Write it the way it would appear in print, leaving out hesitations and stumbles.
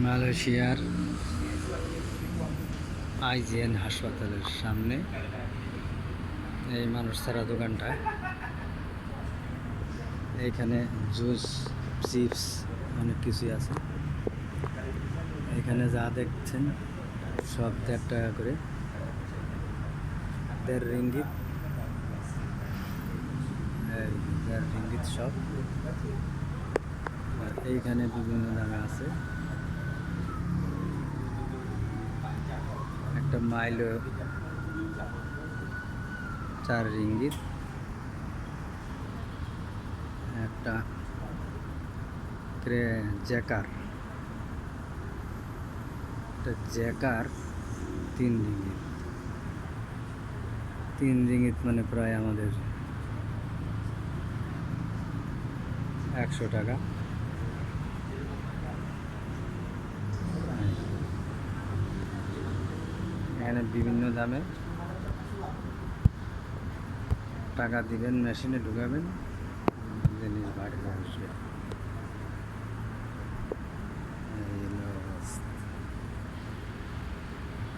মালয়েশিয়ার আইজিএন হাসপাতালের সামনে এই মানুষ ছাড়া দোকানটা। এইখানে জুস, চিপস অনেক কিছুই আছে। এখানে যা দেখছেন সব ১.৫ টাকা করে, ১.৫ রিঙ্গিত। ১.৫ রিঙ্গিত সব। আর এইখানে বিভিন্ন দামে আছে। একটা মাইলো ৪ রিঙ্গিত, একটা জ্যাকার ৩ রিঙ্গিত। ৩ রিঙ্গিত মানে প্রায় আমাদের ১০০ টাকা। এখানে বিভিন্ন দামে টাকা দিবেন, মেশিনে ঢুকাবেন, জিনিস বাড়ি আসবে।